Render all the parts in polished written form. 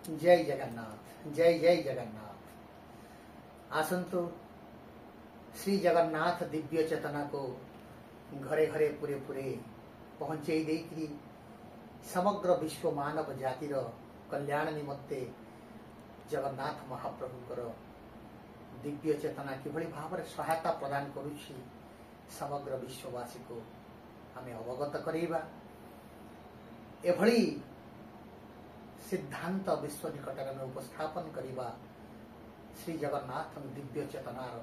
जय जगन्नाथ, जय जय जगन्नाथ। आसंतु श्री जगन्नाथ दिव्य चेतना को घरे घरे पूरे पूरे पहुंचे देकरी समग्र विश्व मानव जातिर कल्याण निमत्ते जगन्नाथ महाप्रभुकर दिव्य चेतना किभଳି भाବରେ सहायता प्रदान करुछि समग्र विश्ववासी को आमे अवगत करेबा। एभଳି सिद्धांत विश्व निकटरे में उपस्थापन करिबा श्री जगन्नाथ दिव्य चेतनार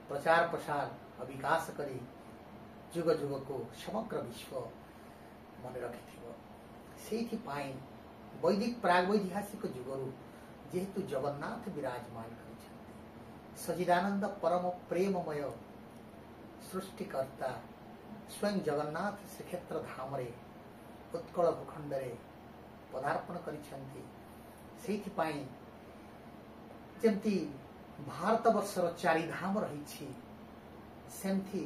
प्रचार प्रसार और विकास करी जुग जुग को समग्र विश्व मन रखिथिबो। सेहिथिपाई वैदिक प्रागवैतिहासिक जुगरु जेहेतु जगन्नाथ विराजमान करिछन्ति, सच्चिदानंद परम प्रेममय सृष्टिकर्ता स्वयं जगन्नाथ श्रीक्षेत्र धाम रे उत्कल भूखंड रे पदार्पण करिछन्ति। सेहिथिपाई जेमती भारत वर्षर चारि धाम रहिछि सेमथि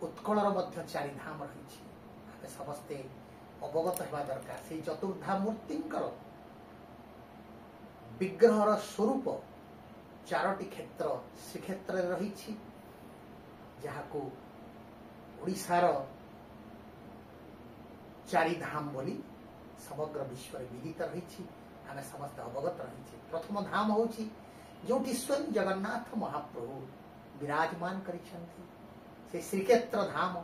उत्कलर मध्य चारि धाम रहिछि। आमे समस्ते अवगत हेबा दरकार। से चतुर्धा मूर्तिंकर विग्रहर स्वरूप चारोटी क्षेत्र श्रीक्षेत्र रहिछि, जहाको ओडिशार चारि धाम बोली समग्र विश्व विदित रहिछि। आमे समस्त अवगत रहिछि। प्रथम धाम होछि जोटी स्वयं जगन्नाथ महाप्रभु विराजमान करिछन्ति, से श्रीक्षेत्र धाम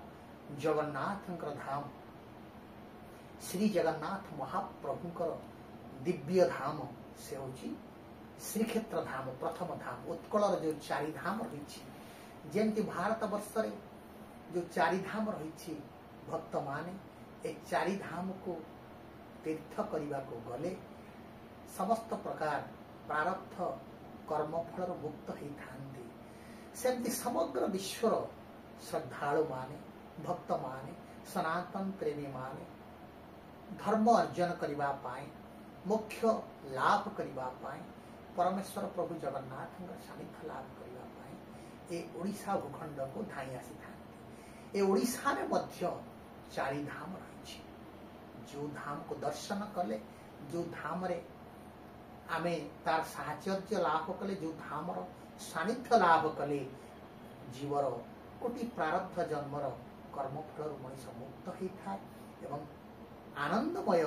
जगन्नाथंकर धाम। श्री जगन्नाथ महाप्रभुंकर दिव्य धाम से होछि श्रीक्षेत्र धाम, प्रथम धाम। उत्कलर जो चारि धाम रहिछि, जेमति भारत वर्ष रे जो चारि धाम रहिछि, भक्त माने ए चारि धाम को तीर्थ करिबा को गले समस्त प्रकार प्रारब्ध कर्मफल मुक्त ही थांती। सेमती समग्र विश्वर श्रद्धालु माने, भक्त माने, सनातन प्रेमी माने धर्म अर्जन करिबा पाए, मोक्ष लाभ करिबा पाए, परमेश्वर प्रभु जगन्नाथ सानिध्य लाभ करिबा पाए ए ओडिशा भूखंड को धाई आसी थांती। ए ओडिशा रे मध्य चारि धाम रहिछि। जो धाम को दर्शन कले, जो धाम रे आमे तार साहचर्य लाभ कले, जो धामर सानिध्य लाभ कले, जीवर कोटि प्रारब्ध जन्मर कर्मफल मनीष मुक्त होता है एवं आनंदमय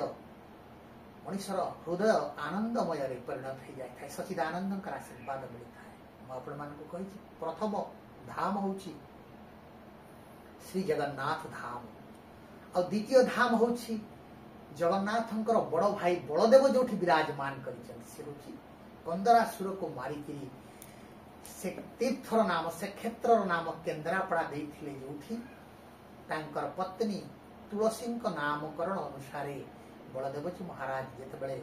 मनीषर हृदय आनंदमय रे परिणत हो जाए था। सच्चिदानंद आशीर्वाद मिलता है। मैं आपण मानक कही प्रथम धाम होछि श्री जगन्नाथ धाम और द्वितीय धाम होछि जगन्नाथंकर बड़ भाई बलदेव जोठी विराजमान करिछन। से होछि कंदरासुर को मारिकिरी से तीर्थर नाम, से क्षेत्रर नाम केन्द्रापड़ा देइथिले, जोठी तांकर पत्नी तुलसी नामकरण अनुसारे बलदेव जी महाराज जेतेबेले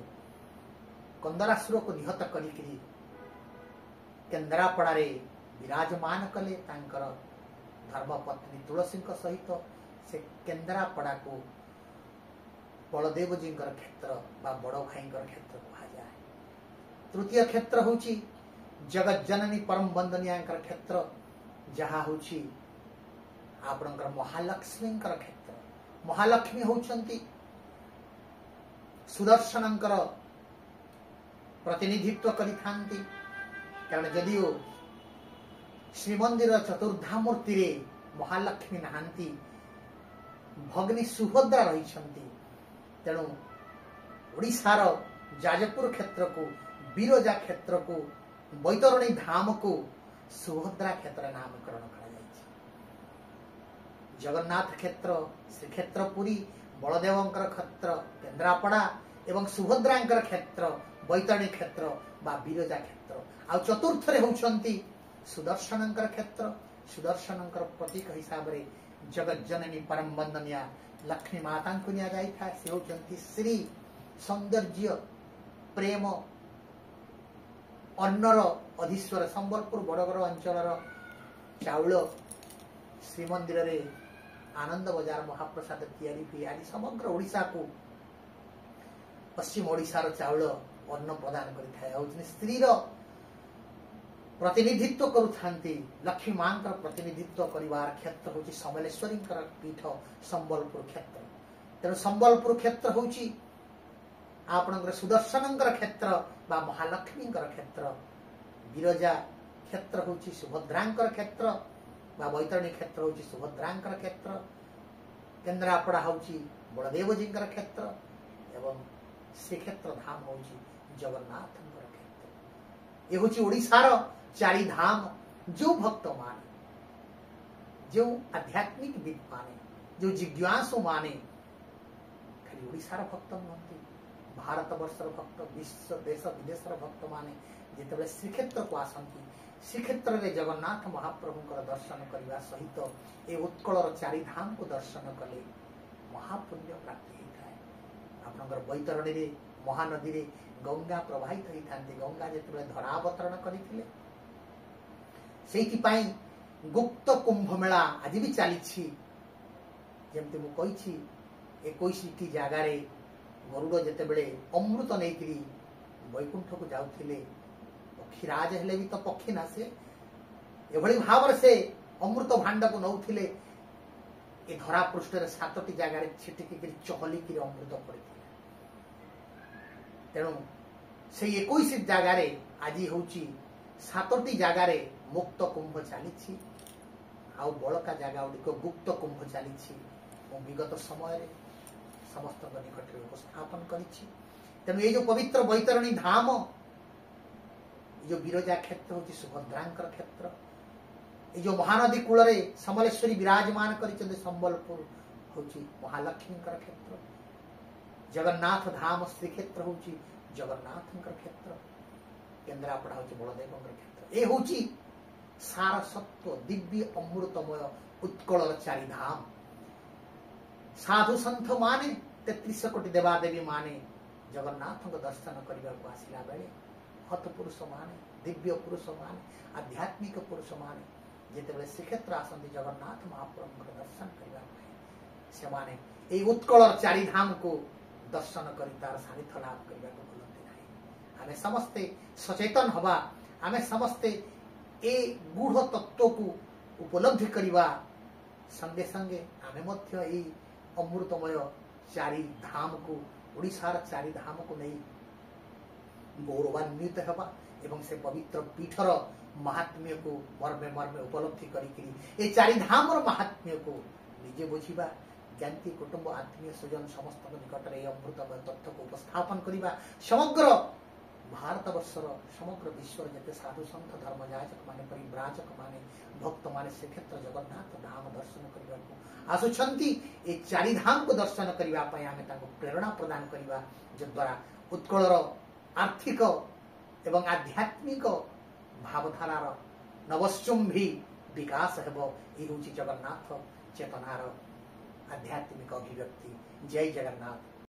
कंदरासुर को निहत करिकिरी केन्द्रापड़ा रे विराजमान कले, तांकर धर्म पत्नी तुलसी सहित से केन्द्रापड़ा को बलदेव जी क्षेत्र बा बड़ भाई क्षेत्र कहा जाए। तृतीय क्षेत्र होची जगत जननी परम वंदनीय क्षेत्र, जहा होची आपणकर महालक्ष्मी क्षेत्र। महालक्ष्मी होचंती सुदर्शनंकर प्रतिनिधित्व करिथांती, कारण जदिओ श्रीमंदिर चतुर्धा मूर्ति रे महालक्ष्मी नहांती, भगिनी सुभद्रा रहिछंती। तेणु ओडिशार जाजपुर क्षेत्र को, बिरजा क्षेत्र को, बैतरणी धाम को सुभद्रा क्षेत्र नामकरण करा जायछि। जगन्नाथ क्षेत्र श्रीक्षेत्र पुरी, बलदेवंकर क्षेत्र केन्द्रापड़ा एवं सुभद्रांकर क्षेत्र बैतरणी क्षेत्र बा बिरजा क्षेत्र। आ चतुर्थ रे होउछंती सुदर्शनंकर क्षेत्र। सुदर्शनंकर प्रतीक हिसाब रे जगत जननी परम वंदनीय लक्ष्मी माता को निया जाई था। से होचंती श्री सौंदर्य प्रेम अन्नर अधीश्वर। संबलपुर बड़गड़ अंचल चाउल श्रीमंदिर रे आनंद बजार महाप्रसाद तैयारी हुई। आज समग्र ओडिशा को पश्चिम ओडिशार चाउल अन्न प्रदान करिथाय। स्त्रीर प्रतिनिधित्व करुथांती, लक्ष्मी मां प्रतिनिधित्व करिवार क्षेत्र होची समलेश्वरी पीठ संबलपुर क्षेत्र। तेणु संबलपुर क्षेत्र होची आपणकर सुदर्शनंकर क्षेत्र बा महालक्ष्मींकर क्षेत्र विरजा क्षेत्र होची सुभद्रांकर क्षेत्र बा बैतरणी क्षेत्र होची सुभद्रांकर क्षेत्र केन्द्रापड़ा होची बलदेवजींकर क्षेत्र एवं श्रीक्षेत्र धाम होची जगन्नाथंकर क्षेत्र। ये होची ओडिशार चारि धाम जो भक्त माने जो आध्यात्मिक विद माने जो जिज्ञासु माने खाली ओडिशार भक्त नुहंती भारत वर्षर भक्त विश्व देश विदेशर भक्त माने जिते श्रीक्षेत्र को आसती श्रीक्षेत्र में जगन्नाथ महाप्रभुंकर दर्शन करने सहित ए उत्कलर चारि धाम को दर्शन कले महापुण्य प्राप्ति होता है। आपनकर बैतरणी रे महानदी रे गंगा प्रवाहित होता गंगा जिते धरावतरण करते गुप्त कुंभ मेला आज भी चली जमती मुझे 21 जगार गरुड़ जिते बड़े अमृत नहीं वैकुंठ को जाऊे पक्षीराज हेले भी तो पक्षी ना से एभली भाव से अमृत भांड को नौथिले ए धरा पृष्ठ 7टी जगार छिटिकी चहलिकी अमृत पड़े तेणु से 21 जगार आज हूँ 7टी जगार मुक्त कुंभ चली आउ बड़का जगह गुड़िक गुप्त कुंभ चली विगत समय समस्त निकट में उपस्थापन करी तेणु ये जो पवित्र बैतरणी धाम जो विरजा क्षेत्र हूँ सुभद्रांकर क्षेत्र ये जो महानदी कूल समलेश्वरी विराजमान कर संबलपुर हूँ महालक्ष्मींकर क्षेत्र जगन्नाथ धाम श्रीक्षेत्र हूँ जगन्नाथंकर क्षेत्र केन्द्रापड़ा हूँ बलदेवंकर क्षेत्र ये हूँ सारसत्व दिव्य अमृतमय उत्कलर चारि धाम साधु सन्थ माने 33 कोटी देवादेवी माने जगन्नाथ दर्शन करने को आसला बेले हत पुरुष माने दिव्य पुरुष माने आध्यात्मिक पुरुष माने जिते श्रीक्षेत्र आसती जगन्नाथ महाप्रभु दर्शन करने से उत्कलर चारि धाम को दर्शन कर तार सानिध्य लाभ करने को भूलती ना। आम समस्ते सचेतन हवा आम समस्ते ए गूढ़ तत्व को उपलब्धि करवा संगे संगे आमे अमृतमय चारि धाम को ओडिशार चारि धाम को नहीं गौरवान्वित हवा एवं से पवित्र पीठर महात्म्य को मर्मे मर्मे उपलब्धि करी चारि धाम महात्म्य को निजे बुझा ज्ञाति कुटुंब आत्मीय स्वजन समस्त निकट में अमृतमय तथ्य को उपस्थापन करवा समग्र भारत वर्षर समग्र विश्व जिते साधु सन्थ धर्मजाचक माने परिव्राजक माने भक्त माने श्रीक्षेत्र जगन्नाथ धाम दर्शन करने को आसुछंती ए चारि धाम को दर्शन करने आमे प्रेरणा प्रदान करवा जद्वारा उत्कलर आर्थिक एवं आध्यात्मिक भावधारार नवश्चुंभी विकास हेब ये हूँ जगन्नाथ चेतनार आध्यात्मिक अभिव्यक्ति। जय जगन्नाथ।